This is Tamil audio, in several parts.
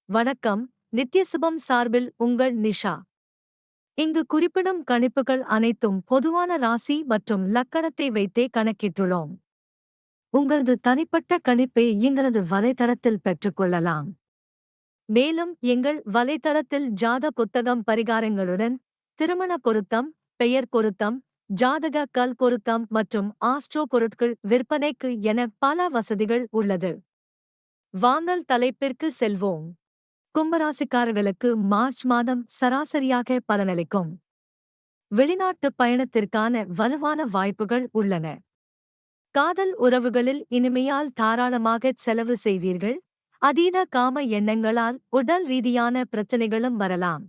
வணக்கம். நித்யசுபம் சார்பில் உங்கள் நிஷா. இங்கு குறிப்பிடும் கணிப்புகள் அனைத்தும் பொதுவான ராசி மற்றும் லக்கணத்தை வைத்தே கணக்கிட்டுள்ளோம். உங்களது தனிப்பட்ட கணிப்பை எங்களது வலைத்தளத்தில் பெற்றுக்கொள்ளலாம். மேலும் எங்கள் வலைத்தளத்தில் ஜாத புத்தகம் பரிகாரங்களுடன் திருமண பொருத்தம், பெயர் பொருத்தம், ஜாதக கல் பொருத்தம் மற்றும் ஆஸ்ட்ரோ பொருட்கள் விற்பனைக்கு என பல வசதிகள் உள்ளது. வாங்கல் தலைப்பிற்கு செல்வோம். கும்பராசிக்காரர்களுக்கு மார்ச் மாதம் சராசரியாக பலனளிக்கும். வெளிநாட்டு பயணத்திற்கான வலுவான வாய்ப்புகள் உள்ளன. காதல் உறவுகளில் இனிமையால் தாராளமாகச் செலவு செய்வீர்கள். அதீத காம எண்ணங்களால் உடல் ரீதியான பிரச்சனைகளும் வரலாம்.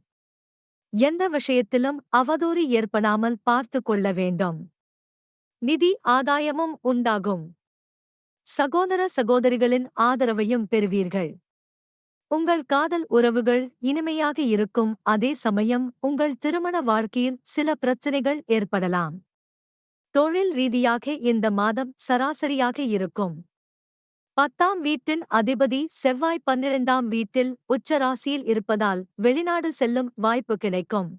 எந்த விஷயத்திலும் அவதூறு ஏற்படாமல் பார்த்து கொள்ள வேண்டும். நிதி ஆதாயமும் உண்டாகும். சகோதர சகோதரிகளின் ஆதரவையும் பெறுவீர்கள். உங்கள் காதல் உறவுகள் இனிமையாக இருக்கும். அதே சமயம் உங்கள் திருமண வாழ்க்கையில் சில பிரச்சனைகள் ஏற்படலாம். தொழில் ரீதியாக இந்த மாதம் சராசரியாக இருக்கும். 10ஆம் வீட்டின் அதிபதி செவ்வாய் 12ஆம் வீட்டில் உச்சராசியில் இருப்பதால் வெளிநாடு செல்லும் வாய்ப்பு கிடைக்கும்.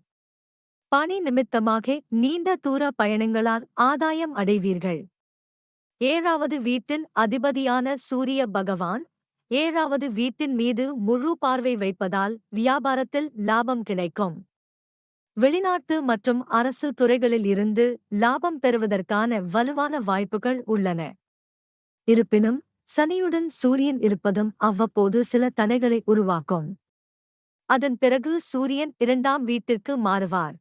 பணி நிமித்தமாக நீண்ட தூர பயணங்களால் ஆதாயம் அடைவீர்கள். 7வது வீட்டின் அதிபதியான சூரிய பகவான் 7வது வீட்டின் மீது முழு பார்வை வைப்பதால் வியாபாரத்தில் லாபம் கிடைக்கும். வெளிநாட்டு மற்றும் அரசு துறைகளில் இருந்து லாபம் பெறுவதற்கான வலுவான வாய்ப்புகள் உள்ளன. இருப்பினும் சனியுடன் சூரியன் இருப்பதும் அவ்வப்போது சில தடைகளை உருவாக்கும். அதன் பிறகு சூரியன் 2ஆம் வீட்டிற்கு மாறுவார்.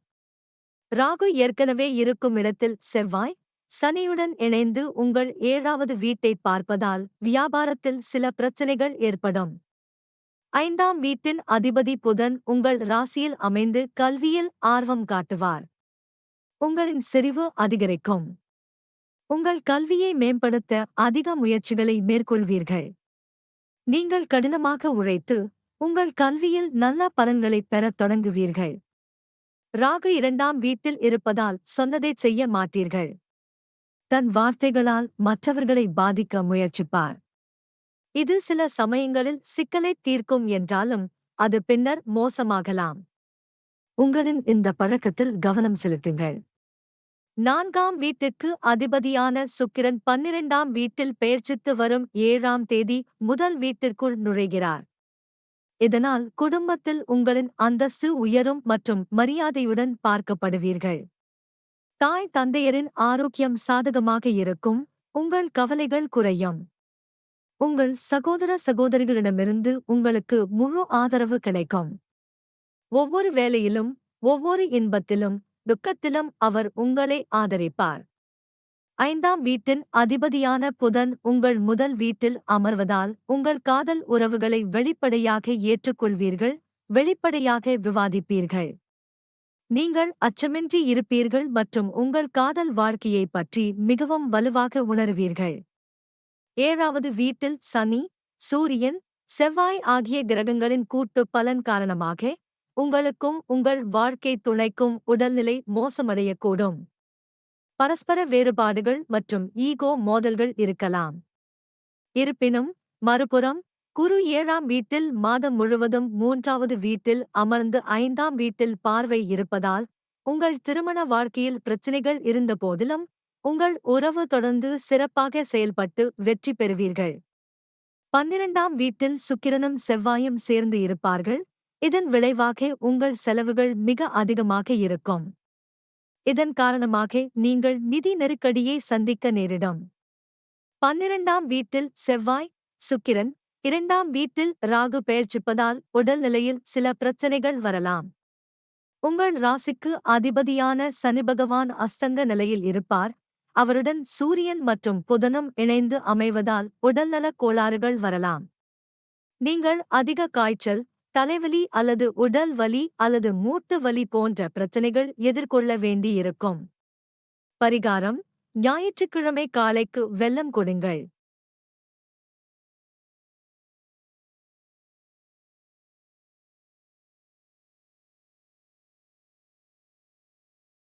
ராகு ஏற்கனவே இருக்கும் இடத்தில் செவ்வாய் சனியுடன் இணைந்து உங்கள் 7வது வீட்டை பார்ப்பதால் வியாபாரத்தில் சில பிரச்சனைகள் ஏற்படும். 5ஆம் வீட்டின் அதிபதி புதன் உங்கள் ராசியில் அமைந்து கல்வியில் ஆர்வம் காட்டுவார். உங்களின் செறிவு அதிகரிக்கும். உங்கள் கல்வியை மேம்படுத்த அதிக முயற்சிகளை மேற்கொள்வீர்கள். நீங்கள் கடினமாக உழைத்து உங்கள் கல்வியில் நல்ல பலன்களைப் பெறத் தொடங்குவீர்கள். ராகு 2ஆம் வீட்டில் இருப்பதால் சொன்னதைச் செய்ய மாட்டீர்கள். தன் வார்த்தைகளால் மற்றவர்களை பாதிக்க முயற்சிப்பார். இது சில சமயங்களில் சிக்கலைத் தீர்க்கும் என்றாலும் அது பின்னர் மோசமாகலாம். உங்களின் இந்த பழக்கத்தில் கவனம் செலுத்துங்கள். 4ஆம் வீட்டிற்கு அதிபதியான சுக்கிரன் 12ஆம் வீட்டில் பெயர்ச்சித்து வரும் 7ஆம் தேதி முதல் வீட்டிற்குள் நுழைகிறார். இதனால் குடும்பத்தில் உங்களின் அந்தஸ்து உயரும் மற்றும் மரியாதையுடன் பார்க்கப்படுவீர்கள். தாய் தந்தையரின் ஆரோக்கியம் சாதகமாக இருக்கும். உங்கள் கவலைகள் குறையும். உங்கள் சகோதர சகோதரிகளிடமிருந்து உங்களுக்கு முழு ஆதரவு கிடைக்கும். ஒவ்வொரு வேலையிலும் ஒவ்வொரு இன்பத்திலும் துக்கத்திலும் அவர் உங்களை ஆதரிப்பார். 5ஆம் வீட்டின் அதிபதியான புதன் உங்கள் முதல் வீட்டில் அமர்வதால் உங்கள் காதல் உறவுகளை வெளிப்படையாக ஏற்றுக்கொள்வீர்கள். வெளிப்படையாக விவாதிப்பீர்கள். நீங்கள் அச்சமின்றி இருப்பீர்கள் மற்றும் உங்கள் காதல் வாழ்க்கையைப் பற்றி மிகவும் வலுவாக உணருவீர்கள். 7வது வீட்டில் சனி, சூரியன், செவ்வாய் ஆகிய கிரகங்களின் கூட்டு பலன் காரணமாக உங்களுக்கும் உங்கள் வாழ்க்கை துணைக்கும் உடல்நிலை மோசமடையக்கூடும். பரஸ்பர வேறுபாடுகள் மற்றும் ஈகோ மோதல்கள் இருக்கலாம். இருப்பினும் மறுபுறம் குரு 7ஆம் வீட்டில் மாதம் முழுவதும் 3வது வீட்டில் அமர்ந்து 5ஆம் வீட்டில் பார்வை இருப்பதால் உங்கள் திருமண வாழ்க்கையில் பிரச்சினைகள் இருந்தபோதிலும் உங்கள் உறவு தொடர்ந்து சிறப்பாக செயல்பட்டு வெற்றி பெறுவீர்கள். 12ஆம் வீட்டில் சுக்கிரனும் செவ்வாயும் சேர்ந்து இருப்பார்கள். இதன் விளைவாக உங்கள் செலவுகள் மிக அதிகமாக இருக்கும். இதன் காரணமாக நீங்கள் நிதி நெருக்கடியை சந்திக்க நேரிடும். 12ஆம் வீட்டில் செவ்வாய், சுக்கிரன், 2ஆம் வீட்டில் ராகு பெயர்ச்சிப்பதால் உடல்நிலையில் சில பிரச்சனைகள் வரலாம். உங்கள் ராசிக்கு அதிபதியான சனிபகவான் அஸ்தங்க நிலையில் இருப்பார். அவருடன் சூரியன் மற்றும் புதனும் இணைந்து அமைவதால் உடல்நலக் கோளாறுகள் வரலாம். நீங்கள் அதிக காய்ச்சல், தலைவலி அல்லது உடல் வலி அல்லது மூட்டு வலி போன்ற பிரச்சனைகள் எதிர்கொள்ள வேண்டியிருக்கும். பரிகாரம்: ஞாயிற்றுக்கிழமை காலைக்கு வெல்லம் கொடுங்கள்.